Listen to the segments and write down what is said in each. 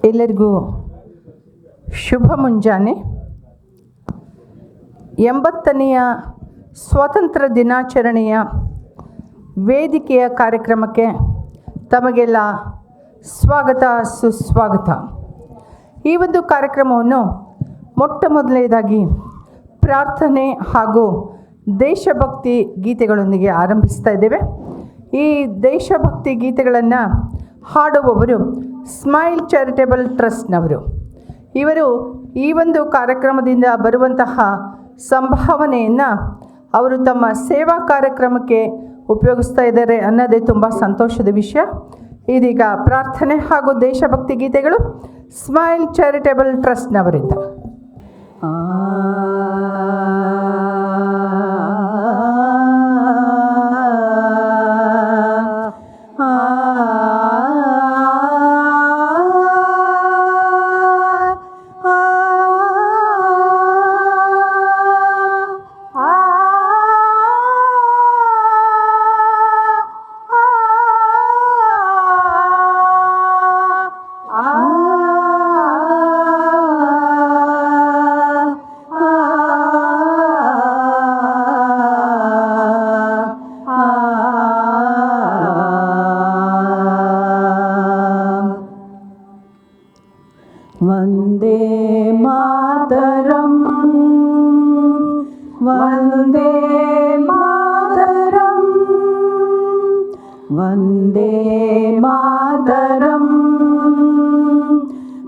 ಎಲ್ಲರಿಗೂ ಶುಭ ಮುಂಜಾನೆ. 80ನೆಯ ಸ್ವಾತಂತ್ರ್ಯ ದಿನಾಚರಣೆಯ ವೇದಿಕೆಯ ಕಾರ್ಯಕ್ರಮಕ್ಕೆ ತಮಗೆಲ್ಲ ಸ್ವಾಗತ, ಸುಸ್ವಾಗತ. ಈ ಒಂದು ಕಾರ್ಯಕ್ರಮವನ್ನು ಮೊಟ್ಟ ಮೊದಲನೇದಾಗಿ ಪ್ರಾರ್ಥನೆ ಹಾಗೂ ದೇಶಭಕ್ತಿ ಗೀತೆಗಳೊಂದಿಗೆ ಆರಂಭಿಸ್ತಾ ಇದ್ದೇವೆ. ಈ ದೇಶಭಕ್ತಿ ಗೀತೆಗಳನ್ನು ಹಾಡುವವರು ಸ್ಮೈಲ್ ಚಾರಿಟೇಬಲ್ ಟ್ರಸ್ಟ್ನವರು. ಇವರು ಈ ಒಂದು ಕಾರ್ಯಕ್ರಮದಿಂದ ಬರುವಂತಹ ಸಂಭಾವನೆಯನ್ನು ಅವರು ತಮ್ಮ ಸೇವಾ ಕಾರ್ಯಕ್ರಮಕ್ಕೆ ಉಪಯೋಗಿಸ್ತಾ ಇದ್ದಾರೆ ಅನ್ನೋದೇ ತುಂಬ ಸಂತೋಷದ ವಿಷಯ. ಇದೀಗ ಪ್ರಾರ್ಥನೆ ಹಾಗೂ ದೇಶಭಕ್ತಿ ಗೀತೆಗಳು ಸ್ಮೈಲ್ ಚಾರಿಟೇಬಲ್ ಟ್ರಸ್ಟ್ನವರಿಂದ. ವಂದೇ ಮಾತರಂ, ವಂದೇ ಮಾತರಂ, ವಂದೇ ಮಾತರಂ,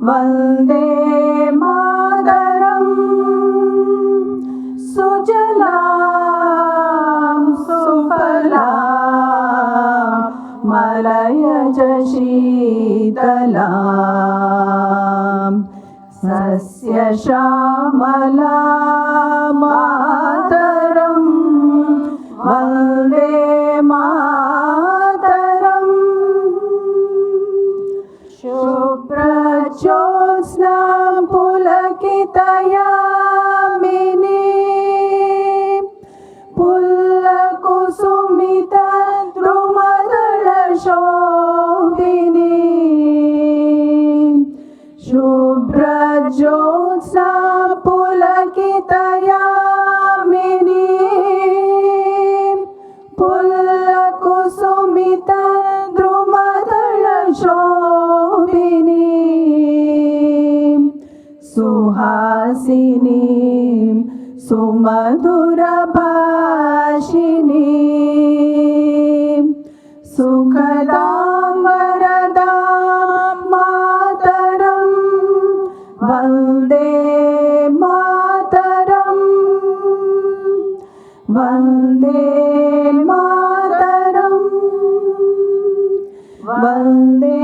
ವಂದೇ ಮಾತರಂ. ಸುಜಲಾಂ ಸುಫಲಾಂ ಮಲಯಜ ಶೀತಲಾಂ ಸಸ್ಯ ಶ್ಯಾಮಲಾ ಮಾತರಂ, ವಂದೇ ಮಾತರಂ. ಶುಭ್ರಜ್ಯೋತ್ಸ್ನಾ ಪುಲಕಿತಯಾಮಿನಿ ಪುಲ್ಲಕುಸುಮಿತ ದ್ರುಮದಳ ಶೋಭಿನಿ. ಶುಭ್ರಜ್ಯೋತ್ಸ್ನಾ ಪುಲಕಿತಯಾಮಿನಿ ಪುಲ್ಲಕುಸುಮಿತ ದ್ರುಮದಳ ಶೋಭಿನಿ. ಸುಹಾಸಿನಿ ಸುಮಧುರ ಭಾಷಿಣಿ ಸುಖದಾಂ ವರದಾಂ ಮಾತರಂ, ವಂದೇ ಮಾತರಂ, ವಂದೇ ಮಾತರಂ, ವಂದೇ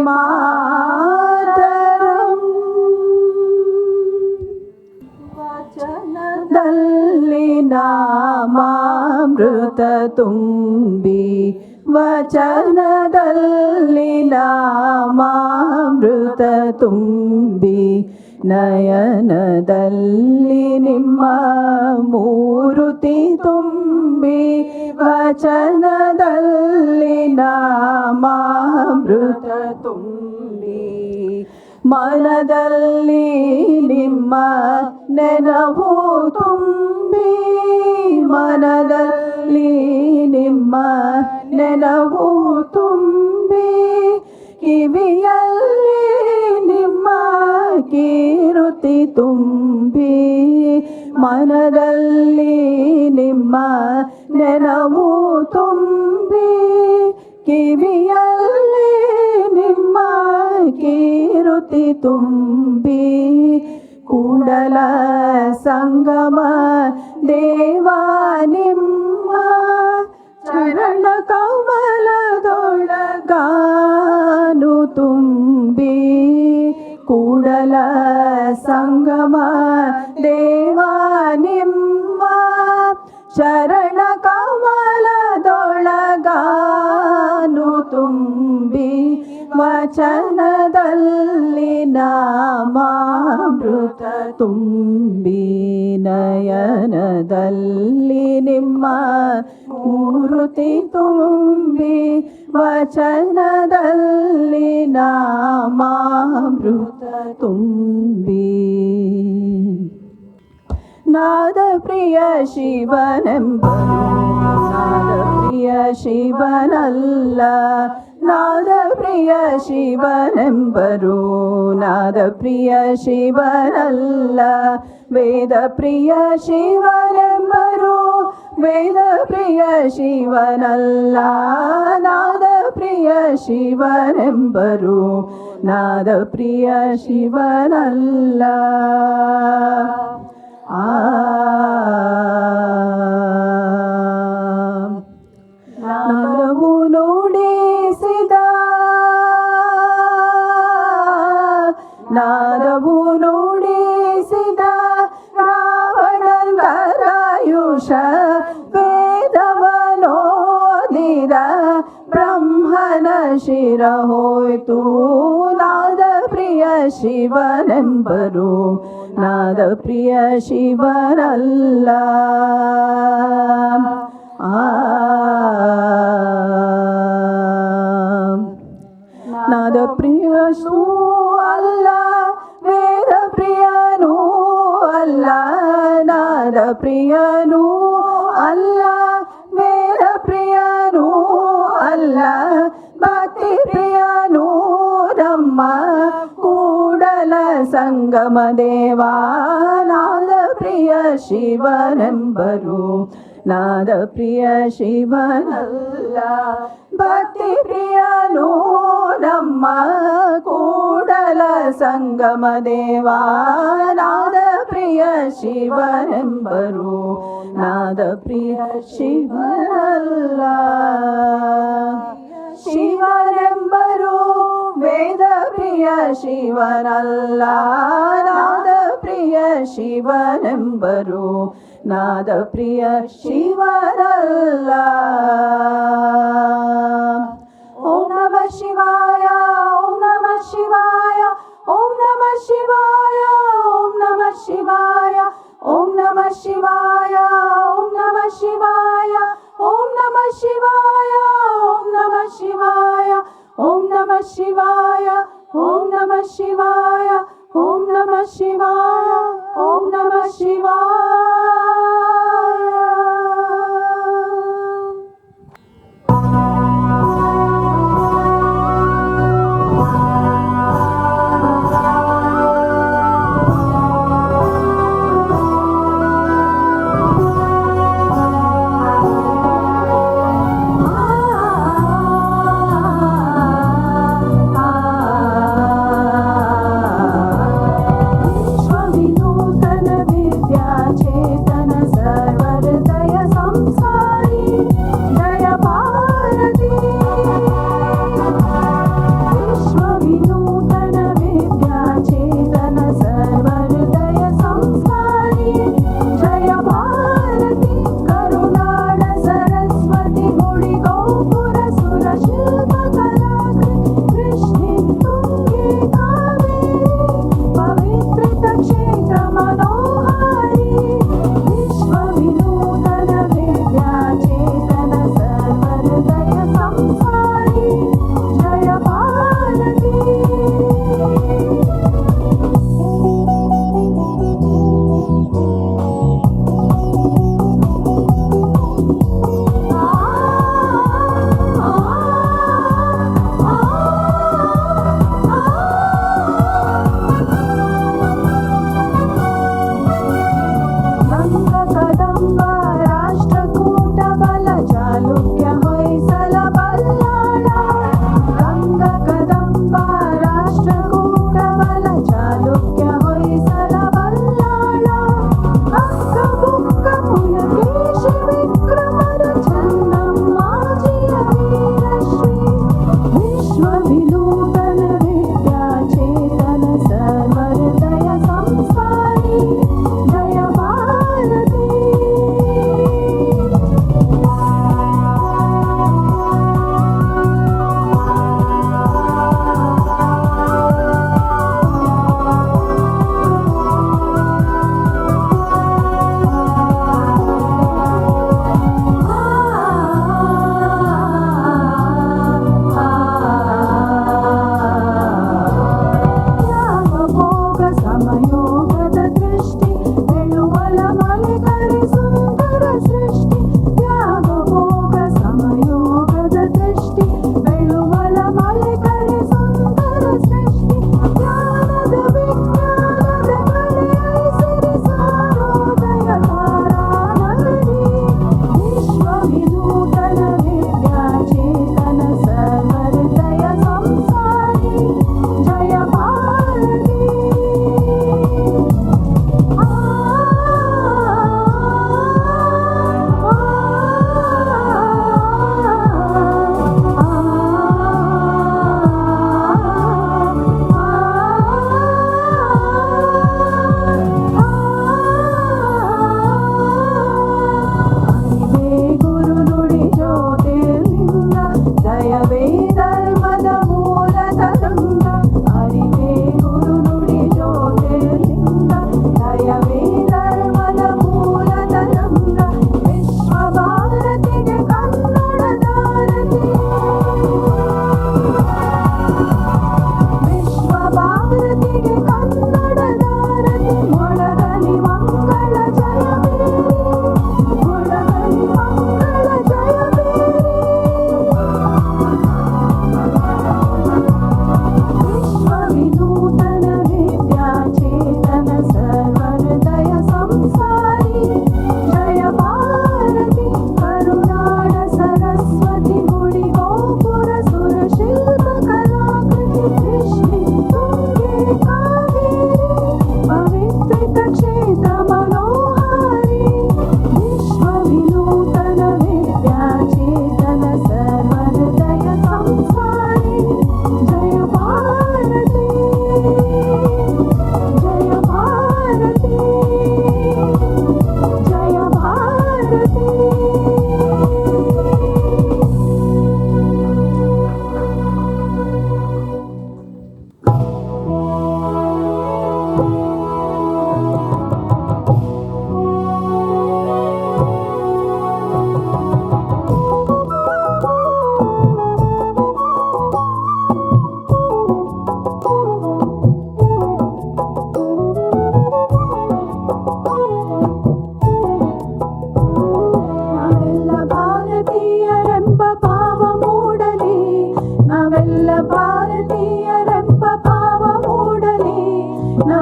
ಮಾತರಂ. ವಚನದಲ್ಲಿ ನಾಮಾಮೃತ ತುಂಬಿ, ವಚನದಲ್ಲಿ ನಾಮಾಮೃತ ತುಂಬಿ, ನಯನದಲ್ಲಿ ನಿಮ್ಮ ಮೂರುತಿ ತುಂಬಿ, ವಚನದಲ್ಲಿ ನಾಮಾಮೃತ ತುಂಬಿ, ಮನದಲ್ಲಿ ನಿಮ್ಮ ನೆನಪು ತುಂಬಿ, ಮನದಲ್ಲಿ ನಿಮ್ಮ ನೆನಪು ತುಂಬಿ, ಕಿವಿಯಲ್ಲಿ ನಿಮ್ಮ ಕೀರುತಿ ತುಂಬಿ, ಮನದಲ್ಲಿ ನಿಮ್ಮ ನೆನಪು ತುಂಬಿ, ಕಿವಿಯಲ್ಲಿ ನಿಮ್ಮ ಕೀರುತಿ ತುಂಬಿ. ಕೂಡಲ ಸಂಗಮ ದೇವಾ ನಿಮ್ಮ ಚರಣ ಕಮಲದೊಳಗಾನು ತುಂಬಿ, ಕೂಡಲ ಸಂಗಮ ದೇವಾ ನಿಮ್ಮ ಶರಣ ಕಮಲದೊಳಗಾನು ತುಂಬಿ, ವಚನದಲ್ಲಿ ನಾಮಾಮೃತ ತುಂಬಿ, ನಯನದಲ್ಲಿ ನಿಮ್ಮ ಮೂರುತಿ ತುಂಬಿ ವಚನದಲ್ಲಿ ನಾಮಾಮೃತ ತುಂಬಿ ನಾದ ಪ್ರಿಯ ಶಿವನೆಂಬರು ನಾದ ಪ್ರಿಯ ಶಿವನಲ್ಲ ನಾದ ಪ್ರಿಯ ಶಿವನೆಂಬರು ನಾದ ಪ್ರಿಯ ಶಿವನಲ್ಲ ವೇದ ಪ್ರಿಯ ಶಿವನೆಂಬರು ವೇದ ಪ್ರಿಯ ಶಿವನಲ್ಲ ನಾದ ಪ್ರಿಯ ಶಿವನೆಂಬರು ನಾದ ಪ್ರಿಯ ಶಿವನಲ್ಲ ನಾದವು ನುಡಿಸಿದ ನಾದವು ನುಡಿಸಿದ ರಾವಣಂಗರಾಯುಷ ವೇದವನೋದಿದ ಬ್ರಹ್ಮನ ಶಿರ ಹೋಯ್ತು ನಾದ ಪ್ರಿಯ ಶಿವನೆಂಬರು ನಾದ ಪ್ರಿಯ ಶಿವನಲ್ಲ ನಾದ ಪ್ರಿಯನೂ ಅಲ್ಲ ವೇದ ಪ್ರಿಯನೂ ಅಲ್ಲ ನಾದ ಪ್ರಿಯನೂ ಅಲ್ಲ ವೇದ ಪ್ರಿಯನೂ ಅಲ್ಲ ಭಕ್ತಿ ಪ್ರಿಯನೂ ನಮ್ಮ ಕೂಡಲ ಸಂಗಮ ದೇವಾ ನಾದ ಪ್ರಿಯ ಶಿವನೆಂಬರು ನಾದ ಪ್ರಿಯ ಶಿವನಲ್ಲ ಭಕ್ತಿ ಪ್ರಿಯನೂ ನಮ್ಮ ಕೂಡಲ ಸಂಗಮ ದೇವಾ ನಾದ ಪ್ರಿಯ ಶಿವನೆಂಬರು ನಾದ ಪ್ರಿಯ ಶಿವನಲ್ಲ ಶಿವನೆಂಬರು ವೇದ ಪ್ರಿಯ ಶಿವನಲ್ಲ ನಾದ ಪ್ರಿಯ ಶಿವನೆಂಬರು ನಾದ ಪ್ರಿಯ ಶಿವನಲ್ಲ ಓಂ ನಮಃ ಶಿವಾಯ ಓಂ ನಮಃ ಶಿವಾಯ ಓಂ ನಮಃ ಶಿವಾಯ ಓಂ ನಮಃ ಶಿವಾಯ ಓಂ ನಮಃ ಶಿವಾಯ ಓಂ ನಮಃ ಶಿವಾಯ ಓಂ ನಮಃ ಶಿವಾಯ ಓಂ ನಮಃ ಶಿವಾಯ ಓಂ ನಮಃ ಶಿವಾಯ ಓಂ ನಮಃ ಶಿವಾಯ ಓಂ ನಮಃ ಶಿವಾಯ ಓಂ ನಮಃ ಶಿವಾಯ विश्वविनूतन विद्या चेतन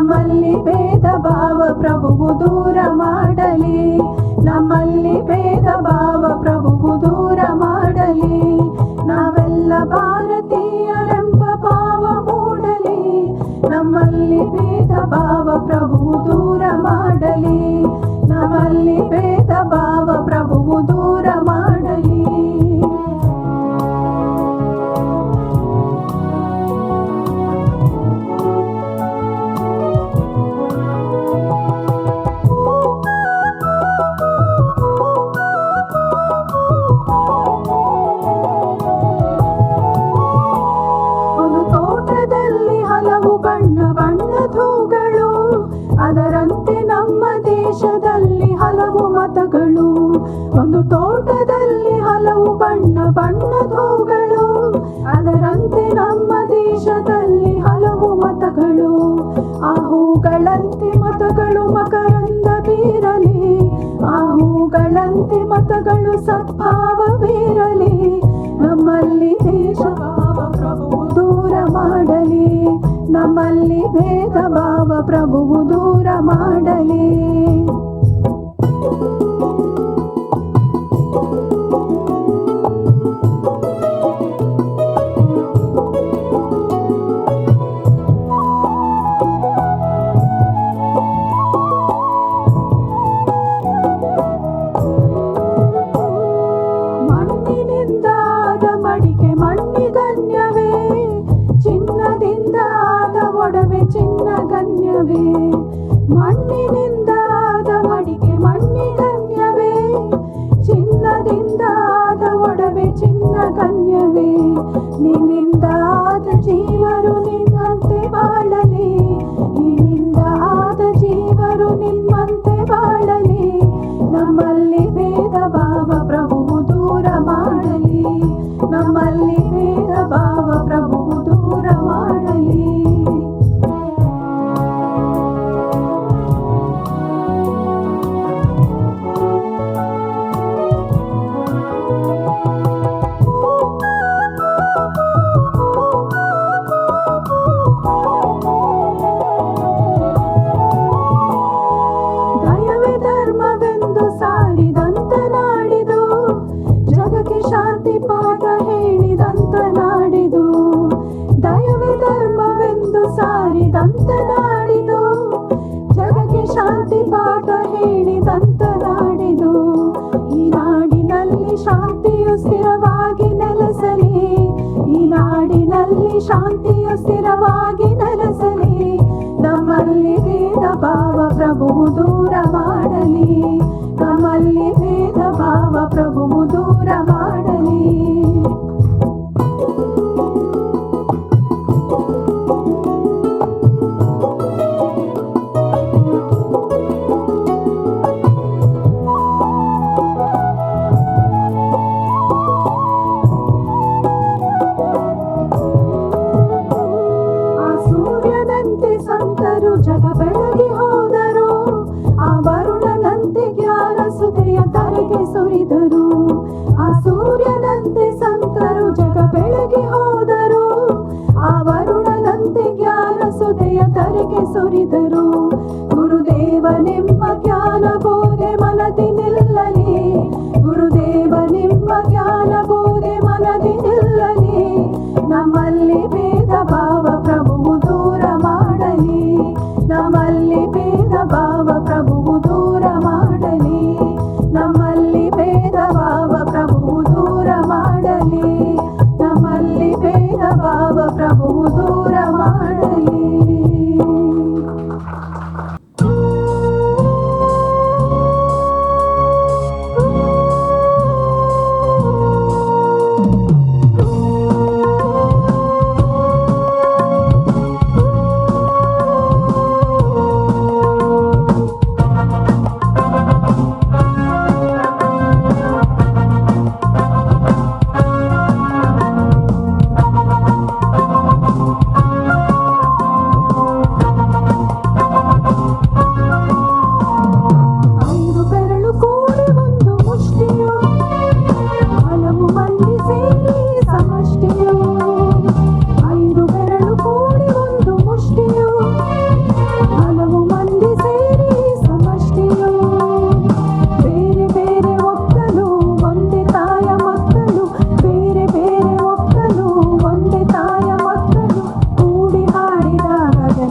ನಮ್ಮಲ್ಲಿ ಭೇದ ಭಾವ ಪ್ರಭುವು ದೂರ ಮಾಡಲಿ. ನಮ್ಮಲ್ಲಿ ಭೇದ ಭಾವ ಪ್ರಭುವು ದೂರ ಮಾಡಲಿ. ನಾವೆಲ್ಲ ಭಾರತೀಯರೆಂಬ ಭಾವ ಮೂಡಲಿ. ನಮ್ಮಲ್ಲಿ ಭೇದ ಭಾವ ಪ್ರಭುವು ದೂರ ಮಾಡಲಿ. ನಮ್ಮಲ್ಲಿ ಭೇದ ಭಾವ ಪ್ರಭುವು ದೂರ ಮಾಡಲಿ. ಒಂದು ತೋಟದಲ್ಲಿ ಹಲವು ಬಣ್ಣ ಬಣ್ಣದ ಹೂಗಳು, ಅದರಂತೆ ನಮ್ಮ ದೇಶದಲ್ಲಿ ಹಲವು ಮತಗಳು. ಒಂದು ತೋಟದಲ್ಲಿ ಹಲವು ಬಣ್ಣ ಬಣ್ಣದ ಹೂಗಳು, ಅದರಂತೆ ನಮ್ಮ ದೇಶದಲ್ಲಿ ಹಲವು ಮತಗಳು. ಆ ಹೂಗಳಂತೆ ಮತಗಳು ಮಕರಂದ ಬೀರಲಿ. ಆ ಹೂಗಳಂತೆ ಮತಗಳು ಸದ್ಭಾವ ಬೀರಲಿ. ನಮ್ಮಲ್ಲಿ ದೇಶ ಭಾವ ಪ್ರಭುವು ದೂರ ಮಾಡಲಿ. ನಮ್ಮಲ್ಲಿ ಭೇದ ಭಾವ ಪ್ರಭುವು ದೂರ ಮಾಡಲಿ. ಮಣ್ಣಿನಿಂದ ಆದ ಮಡಿಕೆ ಮಣ್ಣಿಗನ್ಯವೇ, ಚಿನ್ನದಿಂದ ಆದ ಒಡವೆ ಚಿನ್ನಗನ್ಯವೇ. ಮಣ್ಣಿನಿಂದ ಆದ ಮಡಿಕೆ ಮಣ್ಣಿಗನ್ಯವೇ, ಚಿನ್ನದಿಂದ ಆದ ಒಡವೆ ಚಿನ್ನಗನ್ಯವೇ. ನಿನ್ನಿಂದ ಆದ ಜೀವರು ನಿನ್ನಂತೆ ಬಾಳಲಿ. ನಿನ್ನಿಂದ ಆದ ಜೀವರು ನಿಮ್ಮಂತೆ ಬಾಳಲಿ. ನಮ್ಮಲ್ಲಿ ಭೇದ ಭಾವ ಪ್ರಭುವು ದೂರ ಮಾಡಲಿ. ನಮ್ಮಲ್ಲಿ ಭೇದ ಭಾವ ಪ್ರಭುವು ದೂರ ಮಾಡಲಿ. ದಯವೇ ಧರ್ಮವೆಂದು ಸಾರಿದಂತ ನಾಡಿದು, ಜಗಕ್ಕೆ ಶಾಂತಿ ಪಾಠ ಹೇಳಿದಂತ ನಾಡಿದು. ದಯವೇ ಧರ್ಮವೆಂದು ಸಾರಿದಂತ ನಾಡಿದು, ಜಗಕ್ಕೆ ಶಾಂತಿ ಪಾಠ ಹೇಳಿದಂತ ನಾಡಿದು. ಈ ನಾಡಿನಲ್ಲಿ ಶಾಂತಿಯು ಸ್ಥಿರವಾಗಿ ನೆಲೆಸಲಿ. ಈ ನಾಡಿನಲ್ಲಿ ಶಾಂತಿಯು ಸ್ಥಿರವಾಗಿ ನೆಲೆಸಲಿ. ನಮ್ಮಲ್ಲಿ ಭೇದ ಭಾವ ಪ್ರಭುವು ದೂರ ಮಾಡಲಿ. ನಮ್ಮಲ್ಲಿ ಭೇದ ಭಾವ ಪ್ರಭುವು ದೂರ ಮಾಡಲಿ. ಆ ಸೂರ್ಯನಂತೆ ಸಂತರು ಜಗ ಬೆಳಗಿ ಹೋದರು. ಆ ವರುಣನಂತೆ ಜ್ಞಾನ ಸುದೆಯ ತಲೆಗೆ ಸುರಿದರು. ಆ ಸೂರ್ಯನಂತೆ ಸಂತರು ಜಗ ಬೆಳಗಿ ಹೋದರು. ಆ ವರುಣನಂತೆ ಜ್ಞಾನ ಸುದೆಯ ತಲೆಗೆ ಸುರಿದರು. ಗುರುದೇವನೆಂಬ ಜ್ಞಾನ ಬೋಧೆ ಮನದಿ ನಿಲ್ಲಲಿ. ಗುರುದೇವ ನಿಮ್ಮ ಜ್ಞಾನ ಬೋಧೆ ಮನದಿ ನಿಲ್ಲಲಿ. ನಮ್ಮಲ್ಲಿ ಭೇದ ಭಾವ ಪ್ರಭುವು ದೂರ ಮಾಡಲಿ. ನಮ್ಮಲ್ಲಿ ಭೇದ ಭಾವ ಪ್ರಭುವು ದೂರ ಮಾಡಲಿ. ನಮ್ಮಲ್ಲಿ ಭೇದ ಭಾವ ಪ್ರಭುವು ದೂರ ಮಾಡಲಿ. ನಮ್ಮಲ್ಲಿ ಭೇದ ಭಾವ ಪ್ರಭುವು ದೂರ ಮಾಡಲಿ.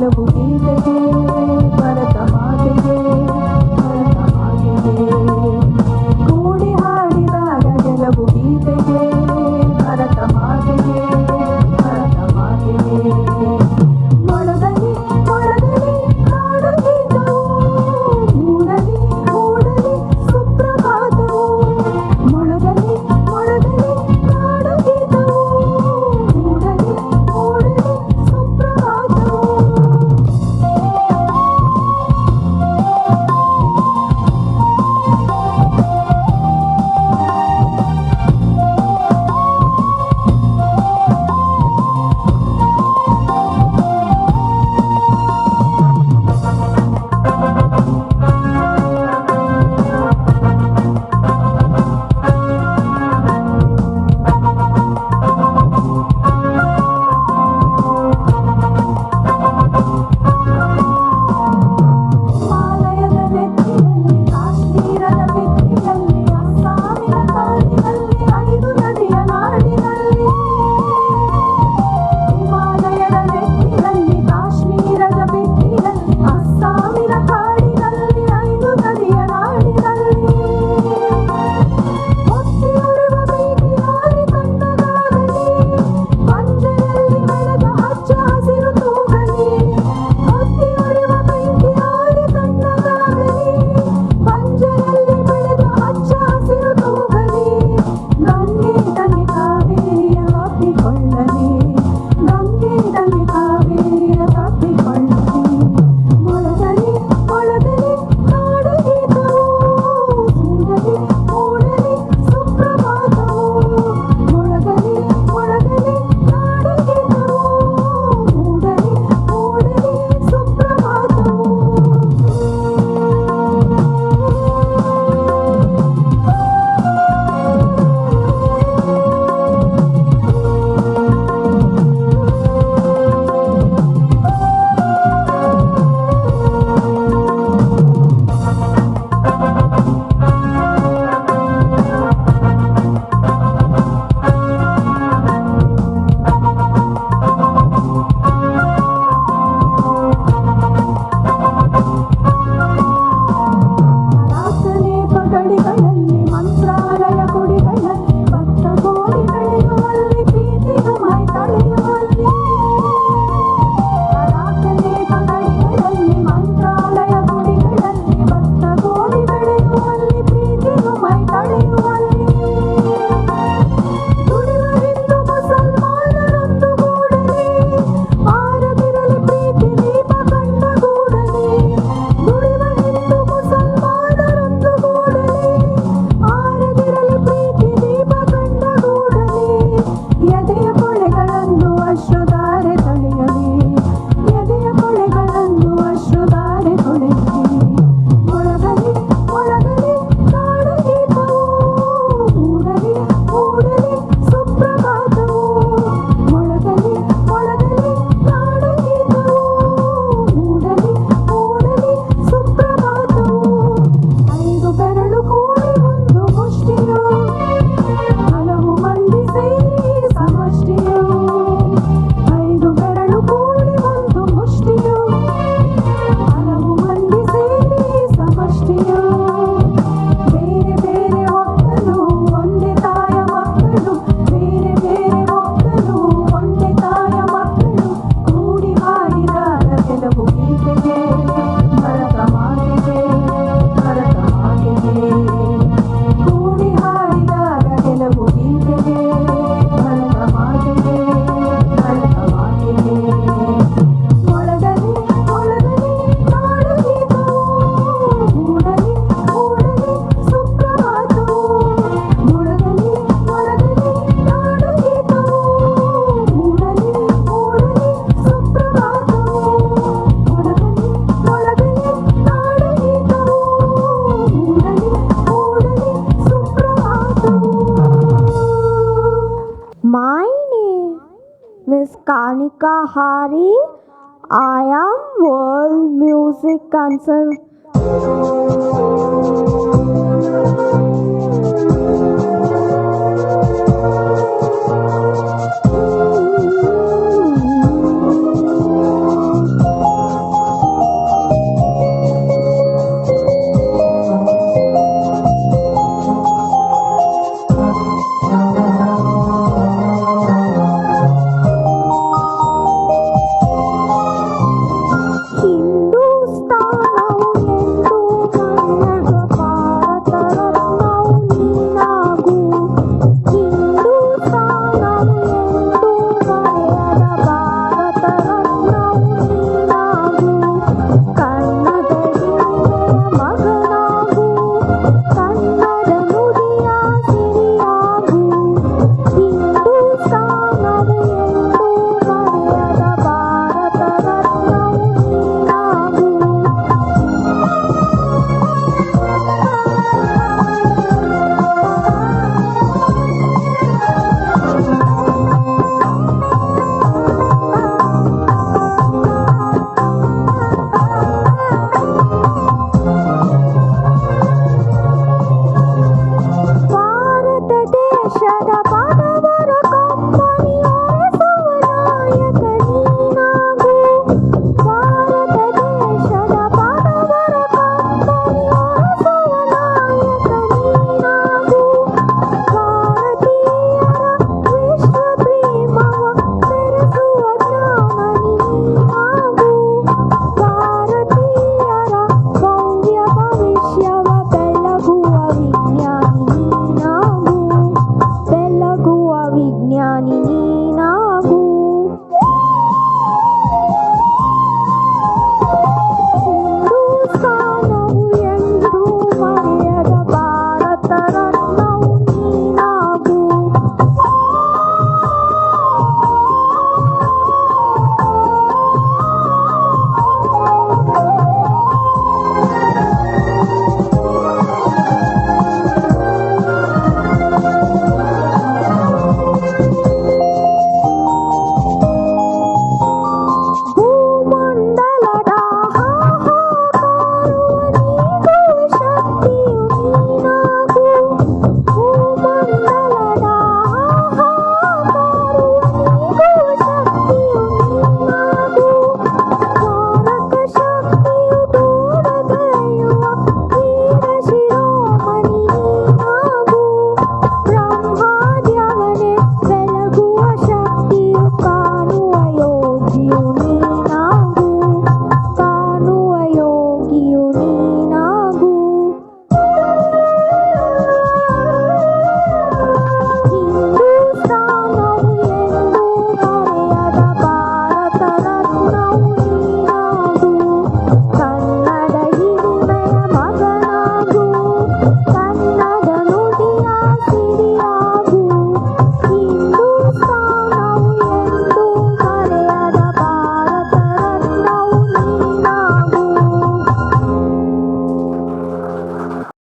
ಗೆಲುವು ಗೀತೆಗೆ ಭರತ ಮಾತೆಗೆ ಭರತ ಮಾತೆಗೆ ಕೂಡಿ ಹಾಡಿದಾಗ ಗೆಲುವು ಗೀತೆಗೆ ಭರತ ಮಾತೆಗೆ ಭರತ ಮಾತೆಗೆ ಮೊಳಗಲಿ ಮೊಳಗಲಿ ನಾಡಗೀತವು ಮೂಡಲಿ ಮೂಡಲಿ ಸುಪ್ರಭಾತವು ಮೊಳಗಲಿ ಮೊಳಗಲಿ ನಾಡಗೀತವು ಮೂಡಲಿ ಮೂಡಲಿ ಸುಪ್ರಭಾತವು ಹಿಮಾಲಯದ ನೆತ್ತಿಯಲ್ಲಿ ಕಾಶ್ಮೀರದ ಬಿತ್ತಿನಲ್ಲಿ ಅಸ್ಸಾಮಿನ ಕಾಡಿನಲ್ಲಿ 5 ನದಿಯ ನಾಡಿನಲ್ಲಿ ಹಿಮಾಲಯದ ನೆತ್ತಿಯಲ್ಲಿ ಕಾಶ್ಮೀರದ ಬಿತ್ತಿನಲ್ಲಿ ಅಸ್ಸಾಮಿನ ಕಾಡಿನಲ್ಲಿ 5 ನದಿಯ ನಾಡಿನಲ್ಲಿ ಹೊತ್ತಿಯುರುವ ಬೇಗೆಯಾರಿ ಕಂಡಗಾಗಲಿ ಪಂಜರಲ್ಲಿ ಬೆಳೆದ ಹಚ್ಚ ಹಸಿರು ತೂಗಲಿ ಹೊತ್ತಿಯುರುವ ಬೆಂಕಿಯಾರಿ ಕಂಡಗಾಗಲಿ ಪಂಜರಲ್ಲಿ ಬೆಳೆದ ಹಚ್ಚ ಹಸಿರು ತೂಗಲಿ ಗಂಗೆ ತಲೆ ಕಾವೇರಿಯ ತಪ್ಪಿಕೊಳ್ಳಲಿ ಗಂಗೆ ತಲೆ ಕಾವೇರಿಯ ತಪ್ಪಿಕೊಳ್ಳಲಿ ಮೊಳಗಲಿ ಮೊಳಗಲಿ ನಾಡಗೀತವು ಮೂಡಲಿ ಮೂಡಲಿ ಸುಪ್ರಭಾತವು ಮೊಳಗಲಿ ಮೊಳಗಲಿ ನಾಡಗೀತವು ಮೂಡಲಿ ಮೂಡಲಿ ಸುಪ್ರಭಾತವು ಪ್ರಾರ್ಥನೆ ಪಗಡಿಗಳಲ್ಲಿ ಮಂತ್ರಾಲಯ ಗುಡಿಗಳಲ್ಲಿ ಭಕ್ತ ಕೋಡಿ ಬೆಳೆಯುವಲ್ಲಿ ಪ್ರೀತಿಯ ಮೈ ತಳೆಯುವಲ್ಲಿ ಪ್ರಾರ್ಥನೆ ಪಗಡಿಗಳಲ್ಲಿ ಮಂತ್ರಾಲಯ ಗುಡಿಗಳಲ್ಲಿ ಭಕ್ತ ಕೋಡಿ ಬೆಳೆಯುವಲ್ಲಿ ಪ್ರೀತಿಯ ಮೈ ತಳೆಯುವಲ್ಲಿ ದುಡಿವ ಹಿಂದೂ ಮುಸಲ್ಮಾನರೊಂದು ಗೂಡಲಿ ಆರದಿರಲಿ ಪ್ರೀತಿ ದೀಪ ಕಂಡಗೂಡಲಿ ದುಡಿವ ಹಿಂದೂ ಮುಸಲ್ಮಾನರೊಂದು ಗೂಡಲಿ ಆರದಿರಲಿ ಪ್ರೀತಿ ದೀಪ ಕಂಡಗೂಡಲಿ ಎದೆಯ ಕೊಳೆಗಳನ್ನು ಅಶ್ರುಧಾರೆ ತೊಳೆಯಲಿ ಎದೆಯ ಕೊಳೆಗಳನ್ನು ಅಶ್ರುಧಾರೆ ತೊಳೆಯಲಿ ಮೊಳಗಲಿ ಮೊಳಗಲಿ ನಾಡಗೀತವು ಮೂಡಲಿ ಮೂಡಲಿ ಸುಪ್ರಭಾತವು ಮೊಳಗಲಿ ಮೊಳಗಲಿ ನಾಡಗೀತವು ಮೂಡಲಿ ಮೂಡಲಿ ಸುಪ್ರಭಾತವು 5 ಬೆರಳು ಕೂಡಿ ಒಂದು ಮುಷ್ಟಿಯು ಹಲವು ಮಂದಿ ಸೇರಿ ಸಮಷ್ಟಿಯು 5 ಬೆರಳು ಕೂಡಿ ಒಂದು ಮುಷ್ಟಿಯು ಹಲವು ಮಂದಿ ಸೇರಿ ಸಮಷ್ಟಿಯು ಬೇರೆ ಬೇರೆ ಒಕ್ಕಲು ಒಂದೇ ತಾಯ ಮಕ್ಕಳು ಬೇರೆ ಬೇರೆ ಒಕ್ಕಲು ಒಂದೇ ತಾಯ ಮಕ್ಕಳು ಕೂಡಿ ಹಾಡಿದಾಗ ಕೆಲವು ಗೀತೆಗೆ ಭರತ ಮಾತೆಗೆ ಭರತ ಮಾತೆಗೆ ಕೂಡಿ ಹಾಡಿದಾಗ ಕೆಲವು ಗೀತೆಗೆ ಭರತ ಮಾತೆಗೆ ಭರತ ಮಾತೆಗೆ ಮೊಳಗಲಿ ಮೊಳಗಲಿ ನಾಡಗೀತವು ಮೂಡಲಿ ಮೂಡಲಿ ಸುಪ್ರಭಾತವು ಮೊಳಗಲಿ ಮೊಳಗಲಿ ನಾಡಗೀತವು ಮೂಡಲಿ ಮೂಡಲಿ ಸುಪ್ರಭಾತವು ಮೊಳಗಲಿ ಮೊಳಗಲಿ ನಾಡಗೀತವು ಮೂಡಲಿ ಮೂಡಲಿ ಸುಪ್ರಭಾತವು. My name is Kanika Hari. I am World Music Concert.